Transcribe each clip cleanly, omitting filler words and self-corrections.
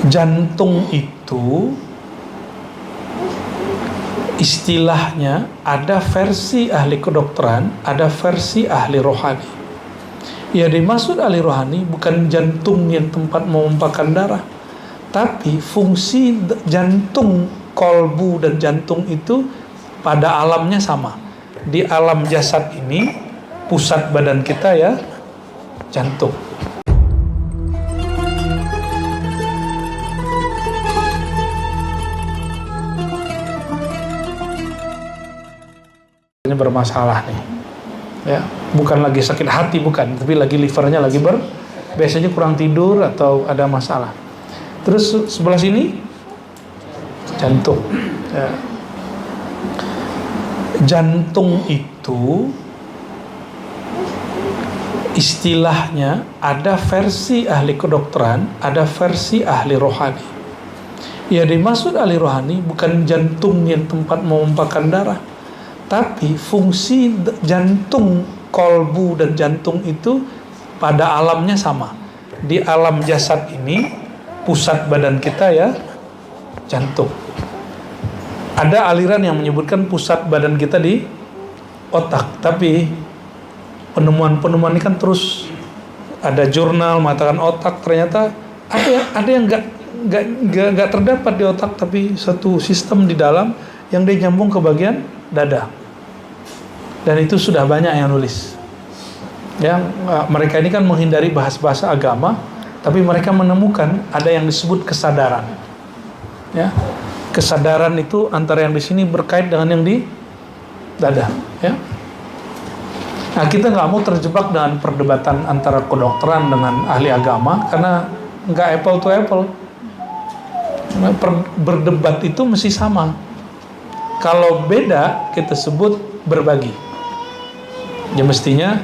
Jantung itu istilahnya ada versi ahli kedokteran, ada versi ahli rohani. Ya, dimaksud ahli rohani bukan jantung yang tempat memompahkan darah, tapi fungsi jantung, kolbu dan jantung itu pada alamnya sama. Di alam jasad ini, pusat badan kita ya, jantung. Ini bermasalah nih, ya, bukan lagi sakit hati, bukan, tapi lagi livernya lagi biasanya kurang tidur atau ada masalah. Terus sebelah sini jantung, ya. Jantung itu istilahnya ada versi ahli kedokteran, ada versi ahli rohani. Ya, dimaksud ahli rohani bukan jantung yang tempat memompahkan darah, tapi fungsi jantung, kolbu dan jantung itu pada alamnya sama. Di alam jasad ini, pusat badan kita ya, jantung. Ada aliran yang menyebutkan pusat badan kita di otak, tapi penemuan-penemuan ini kan terus ada jurnal mengatakan otak, ternyata ada yang nggak terdapat di otak, tapi satu sistem di dalam yang dia nyambung ke bagian dada. Dan itu sudah banyak yang nulis. Ya, mereka ini kan menghindari bahasa-bahasa agama, tapi mereka menemukan ada yang disebut kesadaran. Ya, kesadaran itu antara yang di sini berkait dengan yang di dada. Ya. Nah, kita nggak mau terjebak dengan perdebatan antara kedokteran dengan ahli agama, karena nggak apple to apple. Berdebat itu mesti sama. Kalau beda, kita sebut berbagi. Ya, mestinya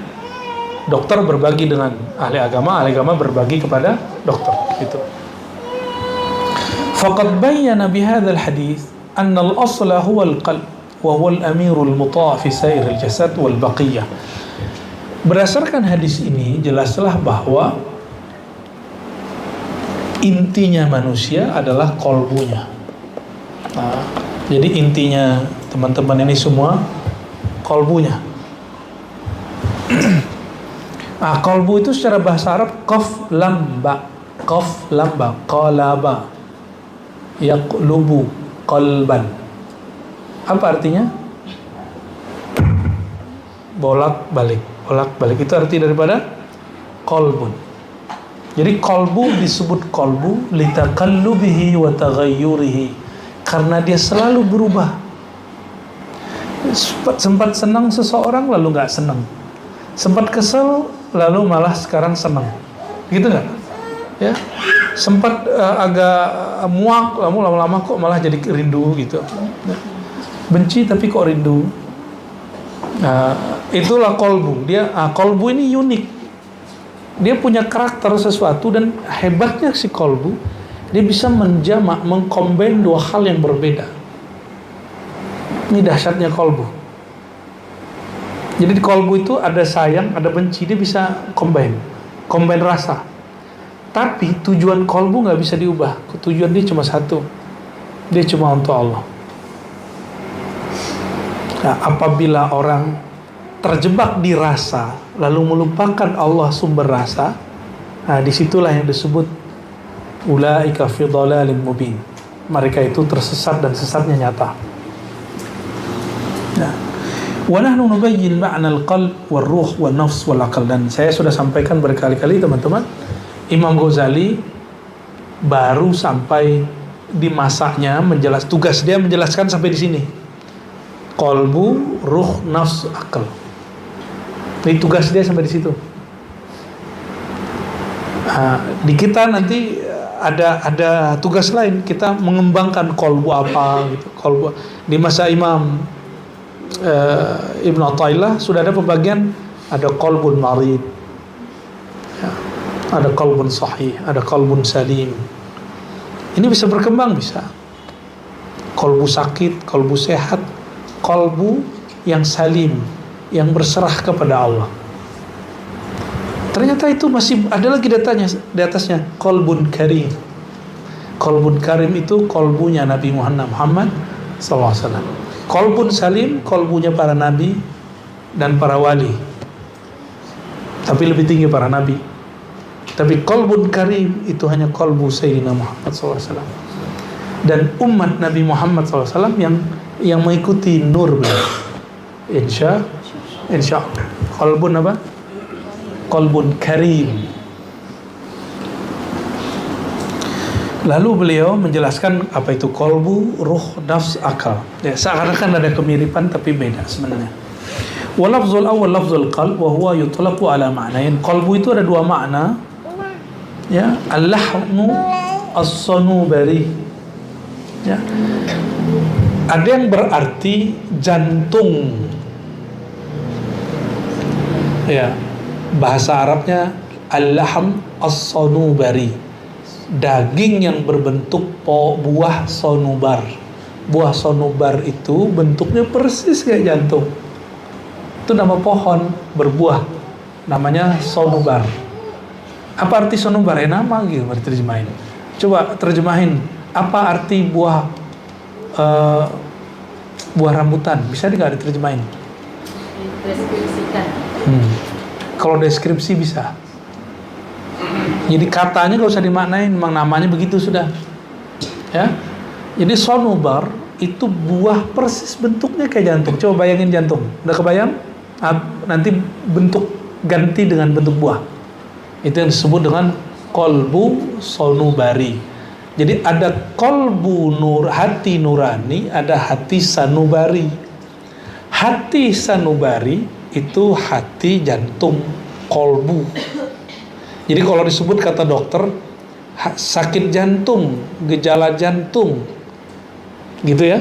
dokter berbagi dengan ahli agama berbagi kepada dokter. Gitu. Faqad bayyana bihadzal hadits anna al-asla huwa al-qalb wa huwa al-amirul muta' fi sair al-jasad wal baqiyah. Berdasarkan hadis ini jelaslah bahwa intinya manusia adalah kolbunya. Nah, jadi intinya teman-teman ini semua kolbunya. Nah, kolbu itu secara bahasa Arab qaf lam ba, qalaba, yaqlubu qalban. Apa artinya? Bolak-balik. Itu arti daripada kolbun. Jadi kolbu disebut kolbu litaqallubihi wa taghayyurihi, karena dia selalu berubah. Sempat senang seseorang lalu nggak senang, sempat kesel lalu malah sekarang senang, gitu nggak? Ya, sempat agak muak lalu lama-lama kok malah jadi rindu gitu, benci tapi kok rindu. Itulah kolbu. Kolbu ini unik. Dia punya karakter sesuatu, dan hebatnya si kolbu, dia bisa menjamak, mengcombine dua hal yang berbeda. Ini dahsyatnya kolbu. Jadi di kolbu itu ada sayang, ada benci, dia bisa combine rasa. Tapi tujuan kolbu nggak bisa diubah. Tujuan dia cuma satu, dia cuma untuk Allah. Nah, apabila orang terjebak di rasa lalu melupakan Allah sumber rasa, nah disitulah yang disebut ulaika fi dhalalim mubin. Mereka itu tersesat dan sesatnya nyata. Nah, wa nahnu nubayyin ma'na al-qalb wal-ruh wal-nafs wal-aql. Dan saya sudah sampaikan berkali-kali teman-teman, Imam Ghazali baru sampai di masanya tugas dia menjelaskan sampai di sini. Kolbu, ruh, nafs, akal. Ini tugas dia sampai di situ. Di kita nanti ada tugas lain, kita mengembangkan kolbu apa gitu. Kolbu di masa Imam Ibn Athaillah sudah ada pembagian, ada kolbun marid, ya, ada kolbun sahih, ada kolbun salim. Ini bisa berkembang, bisa. Kolbu sakit, kolbu sehat, kolbu yang salim, yang berserah kepada Allah. Ternyata itu masih ada lagi di atasnya, kolbun karim. Kolbun karim itu kolbunya Nabi Muhammad SAW. Kolbun salim, kolbunya para nabi dan para wali. Tapi lebih tinggi para nabi. Tapi kolbun karim itu hanya kolbu Sayyidina Muhammad SAW. Dan umat Nabi Muhammad SAW yang mengikuti nur beliau. Insya Allah. Kolbun apa? Kolbun karim. Lalu beliau menjelaskan apa itu kolbu, ruh, nafs, akal. Ya, seakan-akan ada kemiripan tapi beda sebenarnya. Walafzul awal lafzul qalb wa huwa yutlaqu ala ma'nain. Kolbu itu ada dua makna. Ya, al-lahmu as-sanubari. Ya. Ada yang berarti jantung. Ya. Bahasa Arabnya al-lahm as-sanubari. Daging yang berbentuk buah sonubar. Buah sonubar itu bentuknya persis kayak jantung. Itu nama pohon berbuah, namanya sonubar. Apa arti sonubar? Nama gitu diterjemahin. Coba terjemahin. Apa arti buah buah rambutan? Bisa nggak diterjemahin? Deskripsikan. Kalau deskripsi bisa. Jadi katanya gak usah dimaknain, memang namanya begitu sudah. Ya. Jadi sonubar itu buah persis bentuknya kayak jantung. Coba bayangin jantung. Udah kebayang? Nanti bentuk ganti dengan bentuk buah. Itu yang disebut dengan kolbu sonubari. Jadi ada kolbu hati nurani, ada hati sanubari. Hati sanubari itu hati jantung, kolbu. Jadi kalau disebut kata dokter sakit jantung, gejala jantung, gitu ya.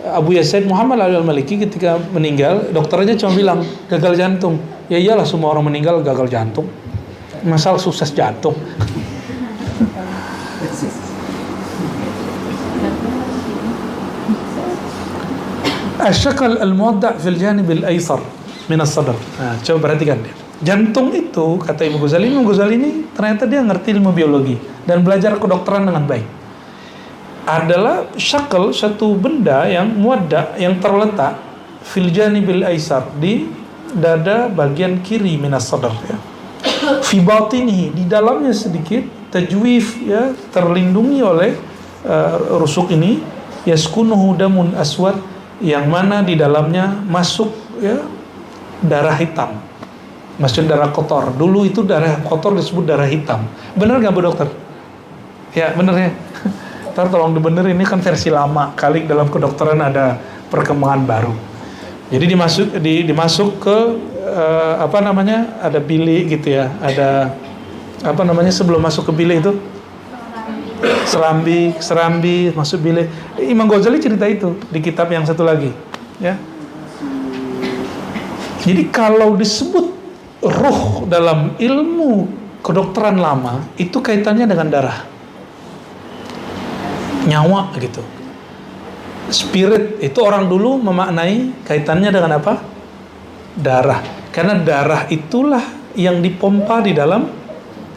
Abu Yazid Muhammad al-Maliki ketika meninggal, dokternya cuma bilang gagal jantung. Ya iyalah, semua orang meninggal gagal jantung. Masalah sukses jantung. Asyakal al-muwadda' fil janib al-aysar min as-sadr. Nah, coba perhatikan dia. Jantung itu, kata Imam Ghazali ini ternyata dia ngerti ilmu biologi dan belajar kedokteran dengan baik. Adalah syakal, satu benda yang muwadda', yang terletak fil janibil aisar, di dada bagian kiri minas sadar, ya. Fi batinihi, di dalamnya sedikit tajwif, ya, terlindungi oleh rusuk ini, yaskunuhu damun aswad, yang mana di dalamnya masuk, ya, darah hitam. Maksudnya darah kotor. Dulu itu darah kotor disebut darah hitam. Bener nggak Bu Dokter? Ya bener ya. Ntar tolong dibenerin, ini kan versi lama. Kali dalam kedokteran ada perkembangan baru. Jadi dimasuk ke apa namanya? Ada bilik gitu ya. Ada apa namanya sebelum masuk ke bilik itu? Serambi masuk bilik. Imam Ghazali cerita itu di kitab yang satu lagi. Ya. Jadi kalau disebut ruh dalam ilmu kedokteran lama itu kaitannya dengan darah, nyawa gitu. Spirit itu orang dulu memaknai kaitannya dengan apa? Darah. Karena darah itulah yang dipompa di dalam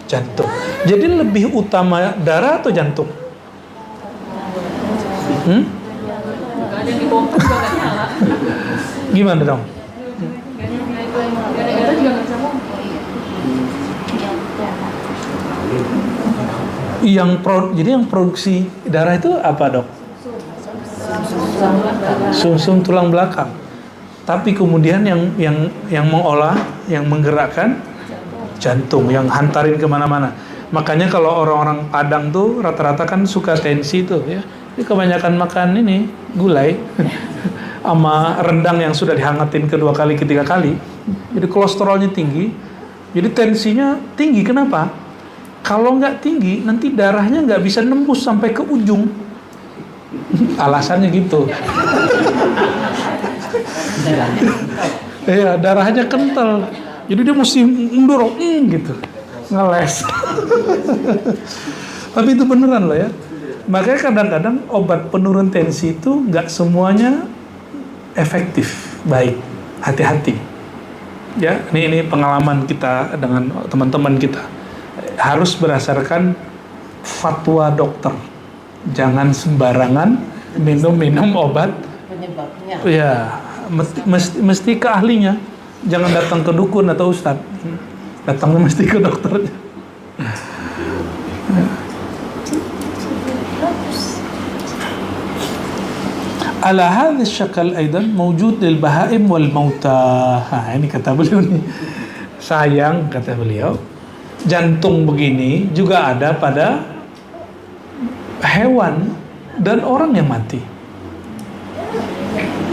jantung. Jadi lebih utama darah atau jantung? Ada yang dipompa juga nggak nyala. Gimana dong? Gara-gara juga nggak bisa pompa. Jadi yang produksi darah itu apa, Dok? Sumsum tulang belakang. Tapi kemudian yang mengolah, yang menggerakkan jantung, yang hantarin kemana-mana. Makanya kalau orang-orang Padang tuh rata-rata kan suka tensi tuh, ya. Jadi kebanyakan makan ini gulai sama rendang yang sudah dihangatin kedua kali, ketiga kali. Jadi kolesterolnya tinggi. Jadi tensinya tinggi. Kenapa? Kalau nggak tinggi, nanti darahnya nggak bisa nembus sampai ke ujung. Alasannya gitu. Iya, darahnya kental. Jadi dia mesti mundur, gitu, ngeles. Tapi itu beneran loh ya. Makanya kadang-kadang obat penurun tensi itu nggak semuanya efektif, baik. Hati-hati. Ya, ini pengalaman kita dengan teman-teman kita. Harus berdasarkan fatwa dokter. Jangan sembarangan minum obat. Penyebabnya. Ya, mesti ke ahlinya. Jangan datang ke dukun atau ustadz. Datang mesti ke dokternya. Ala hadha syakal aidan mawjud lil bahaim wal mauta. Ini kata beliau nih. Sayang, kata beliau, jantung begini juga ada pada hewan dan orang yang mati.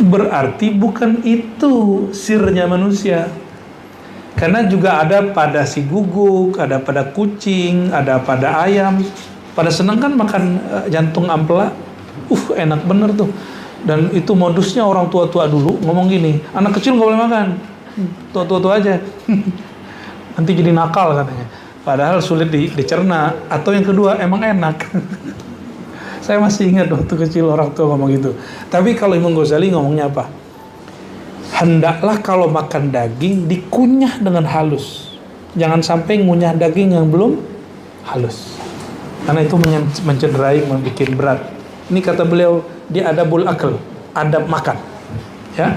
Berarti bukan itu sirnya manusia. Karena juga ada pada si guguk, ada pada kucing, ada pada ayam. Pada senang kan makan jantung ampela. Enak bener tuh. Dan itu modusnya orang tua-tua dulu ngomong gini, anak kecil nggak boleh makan, tua-tua aja. Nanti jadi nakal katanya. Padahal sulit dicerna. Atau yang kedua, emang enak. Saya masih ingat waktu kecil orang tua ngomong gitu. Tapi kalau Imam Ghazali ngomongnya apa? Hendaklah kalau makan daging dikunyah dengan halus. Jangan sampai ngunyah daging yang belum halus. Karena itu mencederai, membuat berat. Ini kata beliau, dia adabul akal, adab makan. Ya.